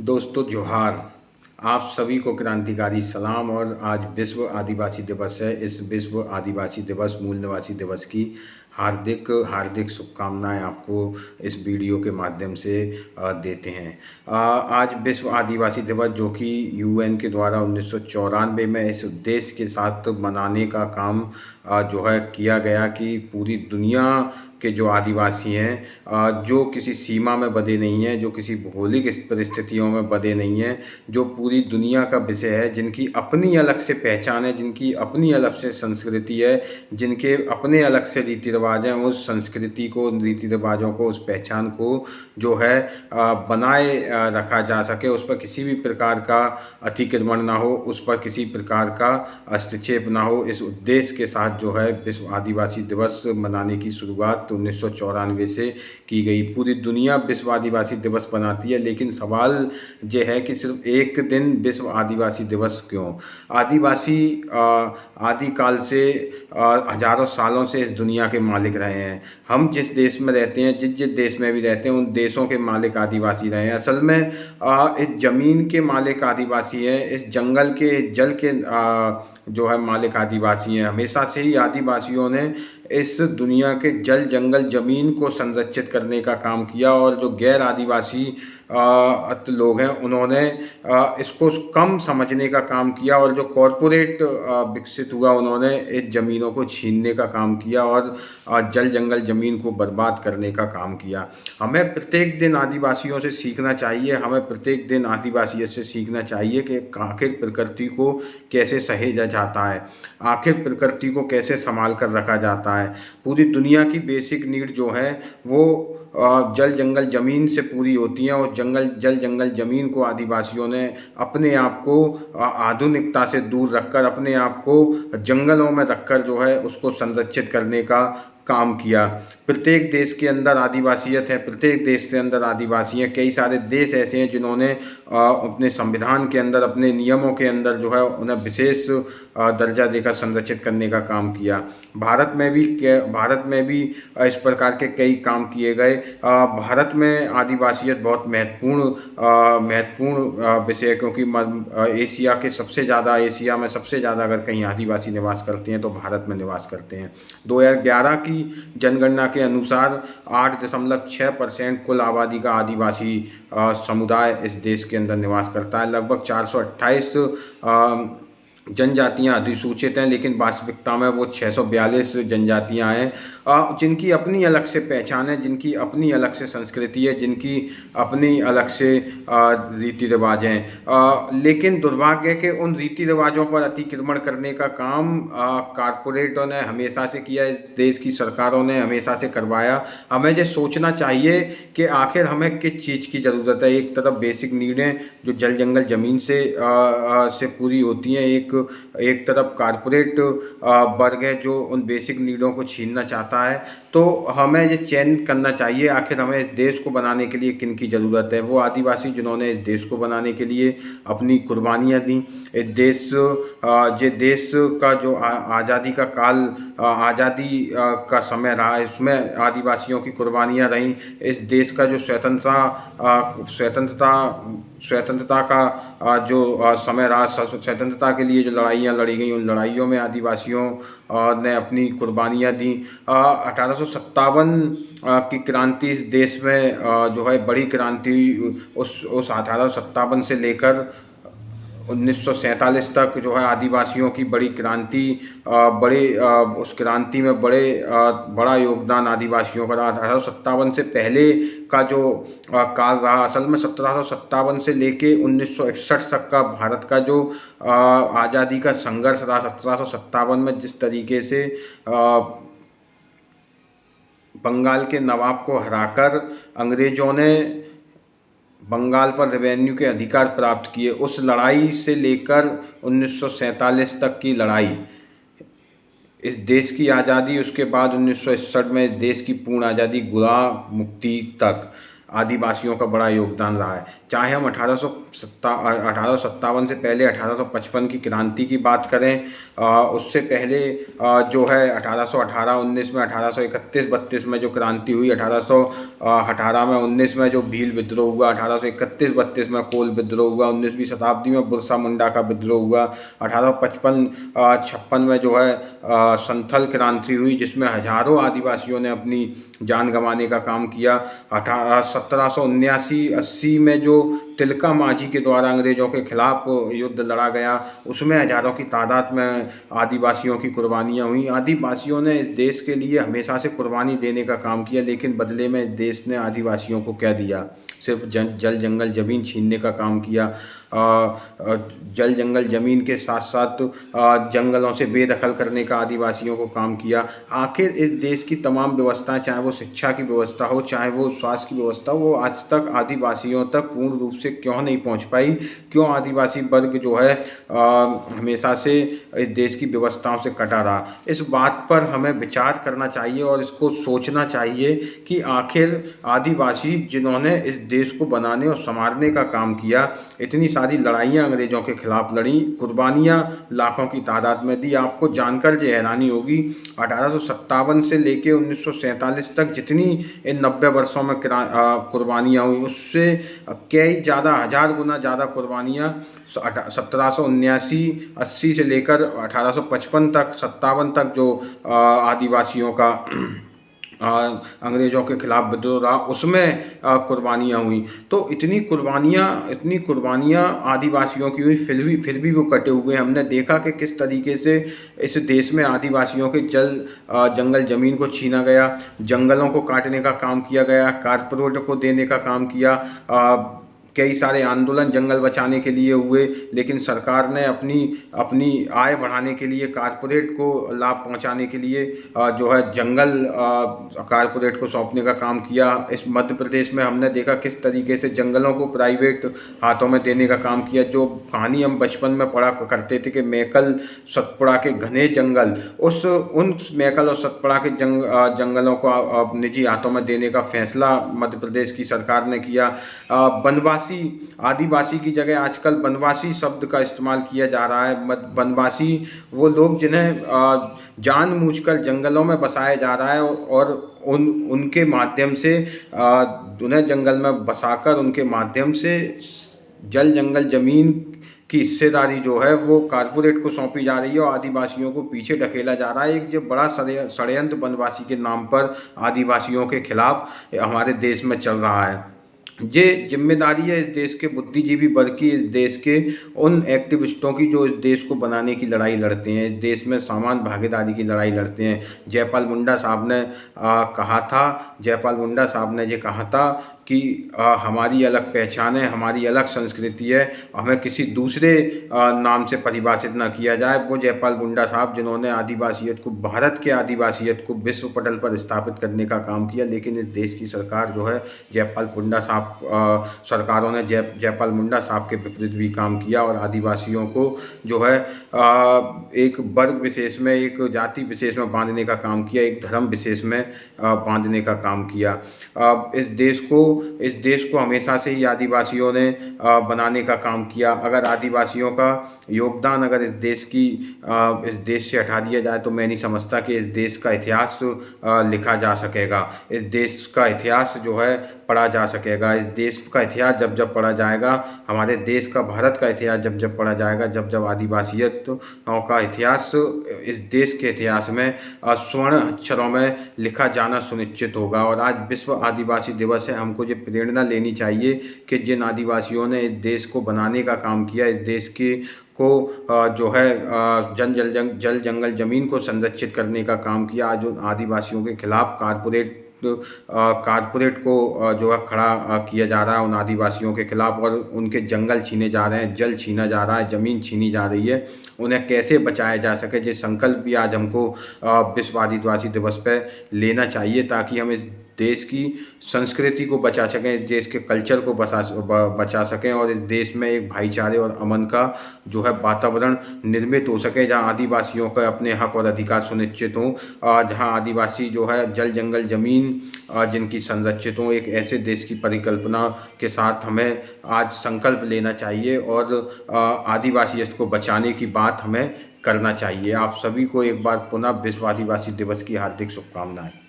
दोस्तों जोहार। आप सभी को क्रांतिकारी सलाम। और आज विश्व आदिवासी दिवस है। इस विश्व आदिवासी दिवस मूल निवासी दिवस की हार्दिक हार्दिक शुभकामनाएं आपको इस वीडियो के माध्यम से देते हैं। आज विश्व आदिवासी दिवस जो कि यूएन के द्वारा 1994 में इस उद्देश्य के साथ मनाने का काम जो है किया गया कि पूरी दुनिया के जो आदिवासी हैं, जो किसी सीमा में बंधे नहीं हैं, जो किसी भौगोलिक परिस्थितियों में बंधे नहीं हैं, जो पूरी दुनिया का विषय है, जिनकी अपनी अलग से पहचान है, जिनकी अपनी अलग से संस्कृति है, जिनके अपने अलग से रीति रिवाज हैं, उस संस्कृति को, रीति रिवाजों को, उस पहचान को जो है बनाए रखा जा सके, उस पर किसी भी प्रकार का अतिक्रमण ना हो, उस पर किसी प्रकार का हस्तक्षेप ना हो। इस उद्देश्य के साथ जो है विश्व आदिवासी दिवस मनाने की शुरुआत 1994 से की गई। पूरी दुनिया विश्व आदिवासी दिवस मनाती है, लेकिन सवाल ये है कि सिर्फ एक दिन विश्व आदिवासी दिवस क्यों? आदिवासी आदिकाल से हजारों सालों से इस दुनिया के मालिक रहे हैं। हम जिस देश में रहते हैं, जिस जिस देश में भी रहते हैं, उन देशों के मालिक आदिवासी रहे हैं। असल में इस जमीन के मालिक आदिवासी हैं, इस जंगल के, इस जल के जो है मालिक आदिवासी हैं। हमेशा से ही आदिवासियों ने इस दुनिया के जल, जंगल, ज़मीन को संरक्षित करने का काम किया। और जो गैर आदिवासी लोग हैं, उन्होंने इसको कम समझने का काम किया। और जो कॉरपोरेट विकसित हुआ, उन्होंने इस ज़मीनों को छीनने का काम किया और जल, जंगल, ज़मीन को बर्बाद करने का काम किया। हमें प्रत्येक दिन आदिवासियों से सीखना चाहिए। हमें प्रत्येक दिन आदिवासियों से सीखना चाहिए कि आखिर प्रकृति को कैसे सहेजा जाता है, आखिर प्रकृति को कैसे संभाल कर रखा जाता है। पूरी दुनिया की बेसिक नीड जो है वो जल, जंगल, ज़मीन से पूरी होती हैं। और जल, जंगल, ज़मीन को आदिवासियों ने अपने आप को आधुनिकता से दूर रखकर, अपने आप को जंगलों में रखकर जो है उसको संरक्षित करने का काम किया। प्रत्येक देश के अंदर आदिवासियत है, प्रत्येक देश के अंदर आदिवासी हैं। कई सारे देश ऐसे हैं जिन्होंने अपने संविधान के अंदर, अपने नियमों के अंदर जो है उन्हें विशेष दर्जा देकर संरक्षित करने का काम किया। भारत में भी इस प्रकार के कई काम किए गए। भारत में आदिवासियत बहुत महत्वपूर्ण विषय है, क्योंकि एशिया में सबसे ज़्यादा अगर कहीं आदिवासी निवास करते हैं तो भारत में निवास करते हैं। 2011 की जनगणना के अनुसार 8.6% कुल आबादी का आदिवासी समुदाय इस देश के अंदर निवास करता है। लगभग 428 जनजातियां अधिसूचित हैं, लेकिन वास्तविकता में वो 642 जनजातियां हैं, जिनकी अपनी अलग से पहचान है, जिनकी अपनी अलग से संस्कृति है, जिनकी अपनी अलग से रीति रिवाज हैं। लेकिन दुर्भाग्य के उन रीति रिवाजों पर अतिक्रमण करने का काम कारपोरेटों ने हमेशा से किया है, देश की सरकारों ने हमेशा से करवाया। हमें ये सोचना चाहिए कि आखिर हमें किस चीज़ की ज़रूरत है। एक तरफ बेसिक नीडें जो जल, जंगल, ज़मीन से पूरी होती हैं, एक तरफ कारपोरेट वर्ग है जो उन बेसिक नीडों को छीनना चाहता है। तो हमें ये चयन करना चाहिए, आखिर हमें इस देश को बनाने के लिए किन की ज़रूरत है। वो आदिवासी जिन्होंने इस देश को बनाने के लिए अपनी कुर्बानियाँ दी। ये देश का जो आज़ादी का काल, आज़ादी का समय रहा, इसमें आदिवासियों की कुर्बानियाँ रहीं। इस देश का जो स्वतंत्रता का जो समय रहा, स्वतंत्रता के लिए जो लड़ाइयाँ लड़ी गई, उन लड़ाइयों में आदिवासियों ने अपनी कुर्बानियाँ दी। 1857 की क्रांति इस देश में जो है बड़ी क्रांति, उस 1857 से लेकर 1947 तक जो है आदिवासियों की बड़ी क्रांति, उस क्रांति में बड़ा योगदान आदिवासियों का रहा। 1857 से पहले का जो काल रहा, असल में 1757 से लेके 1961 तक का भारत का जो आज़ादी का संघर्ष रहा। 1757 में जिस तरीके से बंगाल के नवाब को हराकर अंग्रेज़ों ने बंगाल पर रेवेन्यू के अधिकार प्राप्त किए, उस लड़ाई से लेकर 1947 तक की लड़ाई, इस देश की आज़ादी, उसके बाद 1961 में देश की पूर्ण आज़ादी, गुलाम मुक्ति तक, आदिवासियों का बड़ा योगदान रहा है। चाहे हम 1857 से पहले 1855 की क्रांति की बात करें, उससे पहले जो है 1818-19 में, 1831-32 में जो क्रांति हुई, 1818 में, 19 में जो भील विद्रोह हुआ, 1831-32 में कोल विद्रोह हुआ, 19वीं शताब्दी में बिरसा मुंडा का विद्रोह हुआ, 1855-56 में जो है संथल क्रांति हुई जिसमें हजारों आदिवासियों ने अपनी जान गंवाने का काम किया। 1779-80 में जो तिलका मांझी के द्वारा अंग्रेजों के खिलाफ युद्ध लड़ा गया, उसमें हजारों की तादाद में आदिवासियों की कुर्बानियाँ हुई। आदिवासियों ने इस देश के लिए हमेशा से कुर्बानी देने का काम किया, लेकिन बदले में इस देश ने आदिवासियों को क्या दिया? सिर्फ जल जंगल ज़मीन छीनने का काम किया। जल जंगल ज़मीन के साथ साथ जंगलों से बेदखल करने का आदिवासियों को काम किया। आखिर इस देश की तमाम व्यवस्थाएं, चाहे वो शिक्षा की व्यवस्था हो, चाहे वो स्वास्थ्य की व्यवस्था हो, वो आज तक आदिवासियों तक पूर्ण रूप से क्यों नहीं पहुंच पाई? क्यों आदिवासी वर्ग जो है हमेशा से इस देश की व्यवस्थाओं से कटा रहा? इस बात पर हमें विचार करना चाहिए और इसको सोचना चाहिए कि आखिर आदिवासी जिन्होंने इस देश को बनाने और संवारने का काम किया, इतनी सारी लड़ाइयाँ अंग्रेजों के खिलाफ लड़ी, कुर्बानियाँ लाखों की तादाद में दी। आपको जानकर जो हैरानी होगी, 1857 से लेकर 1947 तक जितनी इन 90 वर्षों में कुर्बानियाँ हुई, उससे कई ज़्यादा, हजार गुना ज़्यादा कुर्बानियाँ 1779-80 से लेकर 1855 तक, 57 तक जो आदिवासियों का अंग्रेज़ों के खिलाफ विद्रोह रहा, उसमें कुर्बानियाँ हुई। तो इतनी कुर्बानियाँ आदिवासियों की हुई, फिर भी वो कटे हुए। हमने देखा कि किस तरीके से इस देश में आदिवासियों के जंगल ज़मीन को छीना गया, जंगलों को काटने का काम किया गया, कारपोरेट को देने का काम किया। कई सारे आंदोलन जंगल बचाने के लिए हुए, लेकिन सरकार ने अपनी आय बढ़ाने के लिए, कारपोरेट को लाभ पहुंचाने के लिए जो है जंगल कारपोरेट को सौंपने का काम किया। इस मध्य प्रदेश में हमने देखा किस तरीके से जंगलों को प्राइवेट हाथों में देने का काम किया। जो कहानी हम बचपन में पढ़ा करते थे कि मैकल सतपुड़ा के घने जंगल, उन मैकल और सतपुड़ा के जंगलों को निजी हाथों में देने का फैसला मध्य प्रदेश की सरकार ने किया। आदिवासी की जगह आजकल वनवासी शब्द का इस्तेमाल किया जा रहा है। वनवासी वो लोग जिन्हें जानबूझकर जंगलों में बसाया जा रहा है और उनके माध्यम से उन्हें जंगल में बसाकर उनके माध्यम से जल जंगल ज़मीन की हिस्सेदारी जो है वो कारपोरेट को सौंपी जा रही है और आदिवासियों को पीछे ढकेला जा रहा है। एक जो बड़ा षड्यंत्र वनवासी के नाम पर आदिवासियों के खिलाफ हमारे देश में चल रहा है। ये जिम्मेदारी है इस देश के बुद्धिजीवी वर्ग की, इस देश के उन एक्टिविस्टों की जो इस देश को बनाने की लड़ाई लड़ते हैं, इस देश में समान भागीदारी की लड़ाई लड़ते हैं। जयपाल मुंडा साहब ने कहा था कि हमारी अलग पहचान है, हमारी अलग संस्कृति है, हमें किसी दूसरे नाम से परिभाषित ना किया जाए। वो जयपाल मुंडा साहब जिन्होंने भारत के आदिवासियत को विश्व पटल पर स्थापित करने का काम किया, लेकिन इस देश की सरकार जो है सरकारों ने जयपाल मुंडा साहब के विपरीत भी काम किया और आदिवासियों को जो है एक वर्ग विशेष में, एक जाति विशेष में बांधने का काम किया, एक धर्म विशेष में बांधने का काम किया। इस देश को हमेशा से ही आदिवासियों ने बनाने का काम किया। अगर आदिवासियों का योगदान अगर इस देश से हटा दिया जाए तो मैं नहीं समझता कि इस देश का इतिहास लिखा जा सकेगा, इस देश का इतिहास जो है पढ़ा जा सकेगा। इस देश का इतिहास जब पढ़ा जाएगा, हमारे देश का, भारत का इतिहास जब पढ़ा जाएगा, जब आदिवासियत का इतिहास इस देश के इतिहास में स्वर्ण अक्षरों में लिखा जाना सुनिश्चित होगा। और आज विश्व आदिवासी दिवस है। हमको ये प्रेरणा लेनी चाहिए कि जिन आदिवासियों ने इस देश को बनाने का काम किया, इस देश को जो है जल जंगल ज़मीन को संरक्षित करने का काम किया, आज उन आदिवासियों के खिलाफ कारपोरेट को जो है खड़ा किया जा रहा है उन आदिवासियों के खिलाफ, और उनके जंगल छीने जा रहे हैं, जल छीना जा रहा है, ज़मीन छीनी जा रही है। उन्हें कैसे बचाया जा सके, ये संकल्प भी आज हमको विश्व आदिवासी दिवस पर लेना चाहिए, ताकि हम इस देश की संस्कृति को बचा सकें, देश के कल्चर को बचा सकें और इस देश में एक भाईचारे और अमन का जो है वातावरण निर्मित हो सके, जहाँ आदिवासियों का अपने हक और अधिकार सुनिश्चित हों, जहाँ आदिवासी जो है जल जंगल ज़मीन जिनकी संरक्षित हों। एक ऐसे देश की परिकल्पना के साथ हमें आज संकल्प लेना चाहिए और आदिवासियत को बचाने की बात हमें करना चाहिए। आप सभी को एक बार पुनः विश्व आदिवासी दिवस की हार्दिक शुभकामनाएं।